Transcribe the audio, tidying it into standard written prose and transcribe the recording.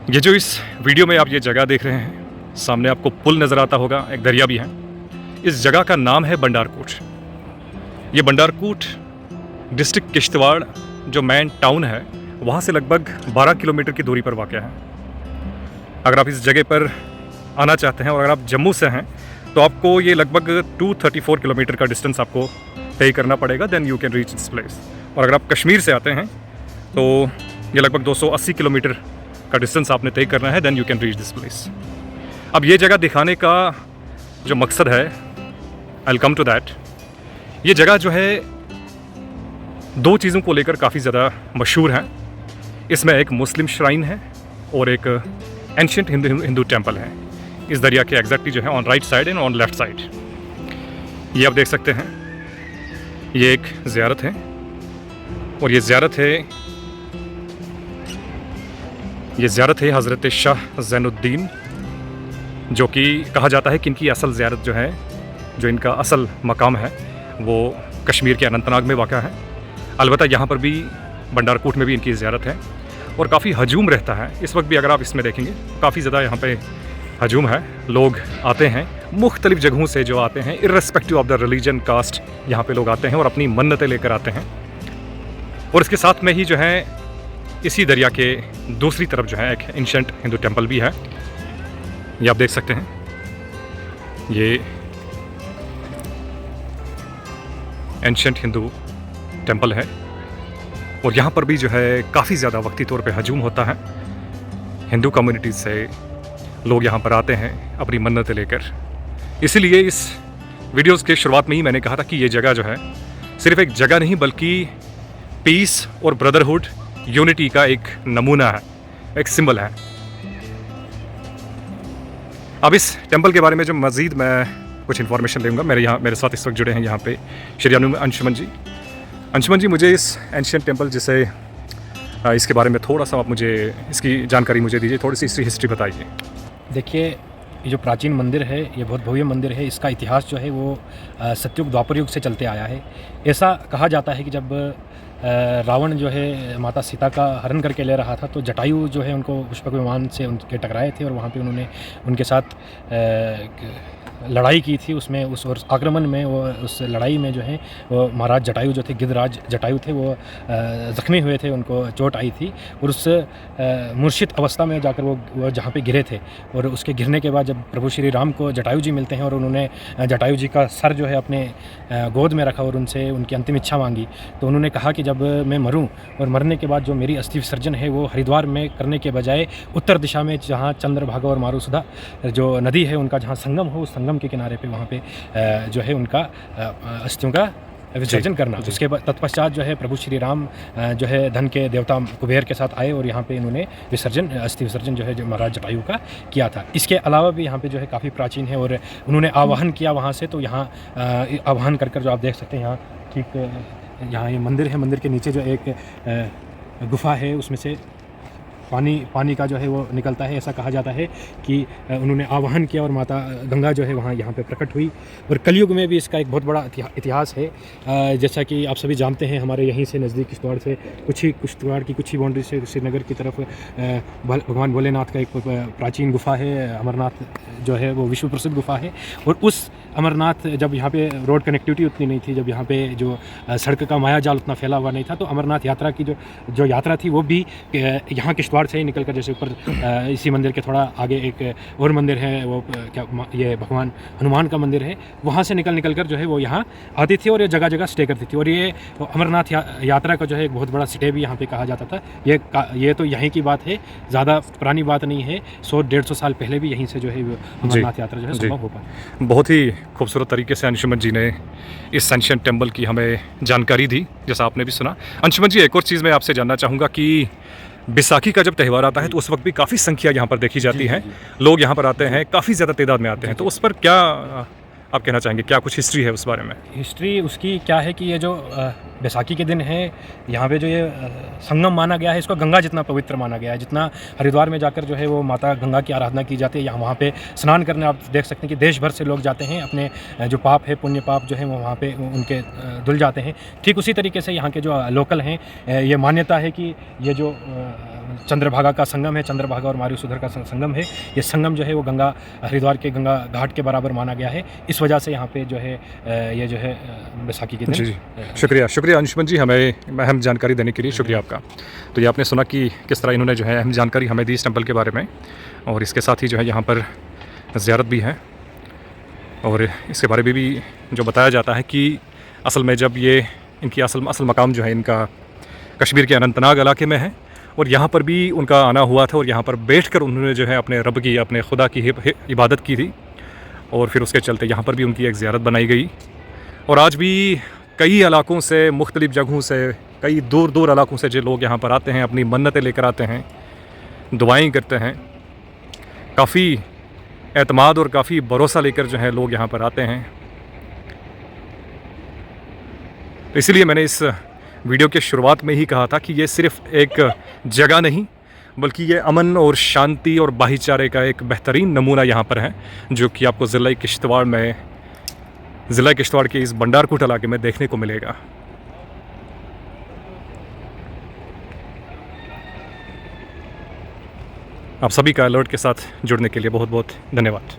ये जो इस वीडियो में आप ये जगह देख रहे हैं, सामने आपको पुल नज़र आता होगा, एक दरिया भी है। इस जगह का नाम है बंडारकोट। ये बंडारकोट डिस्ट्रिक्ट किश्तवाड़ जो मेन टाउन है वहाँ से लगभग 12 किलोमीटर की दूरी पर वाक़ है। अगर आप इस जगह पर आना चाहते हैं और अगर आप जम्मू से हैं तो आपको ये लगभग 234 किलोमीटर का डिस्टेंस आपको तय करना पड़ेगा, then you can reach this place. और अगर आप कश्मीर से आते हैं तो ये लगभग 280 किलोमीटर का डिस्टेंस आपने तय करना है, then you can reach this place. अब ये जगह दिखाने का जो मकसद है, I will come to that. ये जगह जो है दो चीज़ों को लेकर काफ़ी ज़्यादा मशहूर है। इसमें एक मुस्लिम श्राइन है और एक एंशिएंट हिंदू टेम्पल है। इस दरिया के एग्जैक्टली जो है on right side and on left side ये आप देख सकते हैं। ये एक ज़ियारत है और ये ज़ियारत है हज़रत शाह ज़ैनुद्दीन, जो कि कहा जाता है कि इनकी असल ज़ियारत जो है, जो इनका असल मकाम है वो कश्मीर के अनंतनाग में वाक़ा है। अलबत्ता यहाँ पर भी बंडारकोट में भी इनकी ज़ियारत है और काफ़ी हजूम रहता है। इस वक्त भी अगर आप इसमें देखेंगे काफ़ी ज़्यादा यहाँ पे हजूम है। लोग आते हैं मुख्तलिफ़ जगहों से, जो आते हैं irrespective of the religion caste, यहाँ पे लोग आते हैं और अपनी मन्नतें लेकर आते हैं। और इसके साथ में ही जो है इसी दरिया के दूसरी तरफ जो है एक एंशिएंट हिंदू टेम्पल भी है। ये आप देख सकते हैं, ये एंशिएंट हिंदू टेम्पल है और यहाँ पर भी जो है काफ़ी ज़्यादा वक्ती तौर पे हजूम होता है। हिंदू कम्युनिटीज़ से लोग यहाँ पर आते हैं अपनी मन्नतें लेकर। इसीलिए इस वीडियोज़ के शुरुआत में ही मैंने कहा था कि ये जगह जो है सिर्फ़ एक जगह नहीं बल्कि पीस और ब्रदरहुड, यूनिटी का एक नमूना है, एक सिंबल है। अब इस टेंपल के बारे में जो मज़ीद मैं कुछ इन्फॉर्मेशन दूंगा, मेरे साथ इस वक्त जुड़े हैं यहाँ पे श्री अंशुमन जी। अंशुमन जी, मुझे इस एंशिएंट टेंपल जिसे इसके बारे में थोड़ा सा आप मुझे इसकी जानकारी मुझे दीजिए, थोड़ी सी इसकी हिस्ट्री बताइए। देखिए, ये जो प्राचीन मंदिर है ये बहुत भव्य मंदिर है। इसका इतिहास जो है वो सतयुग द्वापर युग से चलते आया है। ऐसा कहा जाता है कि जब रावण जो है माता सीता का हरण करके ले रहा था तो जटायु जो है उनको पुष्पक विमान से उनके टकराए थे और वहाँ पे उन्होंने उनके साथ लड़ाई की थी। उसमें उस आक्रमण में वो उस लड़ाई में जो है वो महाराज जटायु जो थे, गिद्धराज जटायु थे, वो ज़ख्मी हुए थे, उनको चोट आई थी और उस मूर्छित अवस्था में जाकर वो जहाँ पे गिरे थे और उसके गिरने के बाद जब प्रभु श्री राम को जटायु जी मिलते हैं और उन्होंने जटायु जी का सर जो है अपने गोद में रखा और उनसे उनकी अंतिम इच्छा मांगी, तो उन्होंने कहा कि जब मैं मरूं और मरने के बाद जो मेरी अस्थि विसर्जन है वो हरिद्वार में करने के बजाय उत्तर दिशा में जहाँ चंद्रभागा और मारुसुधा जो नदी है उनका जहाँ संगम हो, उस संगम के किनारे पे वहाँ पे जो है उनका अस्थियों का विसर्जन करना। उसके बाद तत्पश्चात जो है प्रभु श्री राम जो है धन के देवता कुबेर के साथ आए और यहाँ पे इन्होंने अस्थि विसर्जन जो है जो महाराज जटायु का किया था। इसके अलावा भी यहाँ पे जो है काफ़ी प्राचीन है और उन्होंने आवाहन किया वहाँ से, तो यहाँ आवाहन कर जो आप देख सकते हैं यहाँ ठीक यहाँ ये मंदिर है। मंदिर के नीचे जो एक गुफा है उसमें से पानी का जो है वो निकलता है। ऐसा कहा जाता है कि उन्होंने आवाहन किया और माता गंगा जो है यहाँ पे प्रकट हुई। और कलयुग में भी इसका एक बहुत बड़ा इतिहास है। जैसा कि आप सभी जानते हैं, हमारे यहीं से नज़दीक किश्तवाड़ से किश्तवाड़ की कुछ ही बाउंड्री से श्रीनगर की तरफ भगवान भोलेनाथ का एक प्राचीन गुफा है। अमरनाथ जो है वो विश्व प्रसिद्ध गुफा है। और उस अमरनाथ, जब यहाँ पे रोड कनेक्टिविटी उतनी नहीं थी, जब यहाँ पे जो सड़क का माया जाल उतना फैला हुआ नहीं था, तो अमरनाथ यात्रा की जो यात्रा थी वो भी यहाँ किश्तवाड़ से ही निकलकर, जैसे ऊपर इसी मंदिर के थोड़ा आगे एक और मंदिर है, वो क्या ये भगवान हनुमान का मंदिर है, वहाँ से निकल कर जो है वो यहाँ आती थी और ये जगह जगह स्टे करती थी। और ये अमरनाथ यात्रा का जो है एक बहुत बड़ा स्टे भी यहाँ पे कहा जाता था। ये तो यहीं की बात है, ज़्यादा पुरानी बात नहीं है। 100-150 साल पहले भी यहीं से जो है अमरनाथ यात्रा जो है संभव हो पाई। बहुत ही खूबसूरत तरीके से अंशुमन जी ने इस एंशिएंट टेंपल की हमें जानकारी दी, जैसा आपने भी सुना। अंशुमन जी, एक और चीज़ मैं आपसे जानना चाहूँगा कि बैसाखी का जब त्यौहार आता है तो उस वक्त भी काफ़ी संख्या यहाँ पर देखी जाती है। लोग यहाँ पर आते हैं, काफ़ी ज़्यादा तादाद में आते हैं, तो उस पर क्या आप कहना चाहेंगे, क्या कुछ हिस्ट्री है उस बारे में? हिस्ट्री उसकी क्या है कि ये जो बैसाखी के दिन है। यहाँ पे जो ये संगम माना गया है, इसको गंगा जितना पवित्र माना गया है। जितना हरिद्वार में जाकर जो है वो माता गंगा की आराधना की जाती है, यहाँ वहाँ पे स्नान करने आप देख सकते हैं कि देश भर से लोग जाते हैं, अपने जो पाप है, पुण्य पाप जो है वो वहाँ पे उनके धुल जाते हैं। ठीक उसी तरीके से यहाँ के जो लोकल हैं, ये मान्यता है कि ये जो चंद्रभागा का संगम है, चंद्रभागा और मारूसुधर का संगम है, ये संगम जो है वो गंगा हरिद्वार के गंगा घाट के बराबर माना गया है। इस वजह से यहाँ पे जो है ये जो है बैसाखी के दिन। जी, शुक्रिया शुक्रिया अंशुमन जी, हमें अहम जानकारी देने के लिए शुक्रिया आपका। तो ये आपने सुना कि किस तरह इन्होंने जो है अहम जानकारी हमें दी इस टेम्पल के बारे में, और इसके साथ ही जो है यहाँ पर ज़ियारत भी है, और इसके बारे में भी जो बताया जाता है कि असल में जब ये इनकी असल मकाम जो है इनका कश्मीर के अनंतनाग इलाके में है, और यहाँ पर भी उनका आना हुआ था, और यहाँ पर बैठकर उन्होंने जो है अपने रब की, अपने खुदा की इबादत की थी, और फिर उसके चलते यहाँ पर भी उनकी एक ज़ियारत बनाई गई। और आज भी कई इलाकों से, मुख्तलिफ़ जगहों से, कई दूर दूर इलाकों से जो लोग यहाँ पर आते हैं, अपनी मन्नतें लेकर आते हैं, दुआएं करते हैं, काफ़ी एतमाद और काफ़ी भरोसा लेकर जो है लोग यहाँ पर आते हैं। तो इसलिए मैंने इस वीडियो के शुरुआत में ही कहा था कि ये सिर्फ़ एक जगह नहीं, बल्कि ये अमन और शांति और भाईचारे का एक बेहतरीन नमूना यहाँ पर है, जो कि आपको ज़िला किश्तवाड़ के इस बंडारकोट इलाके में देखने को मिलेगा। आप सभी का अलर्ट के साथ जुड़ने के लिए बहुत बहुत धन्यवाद।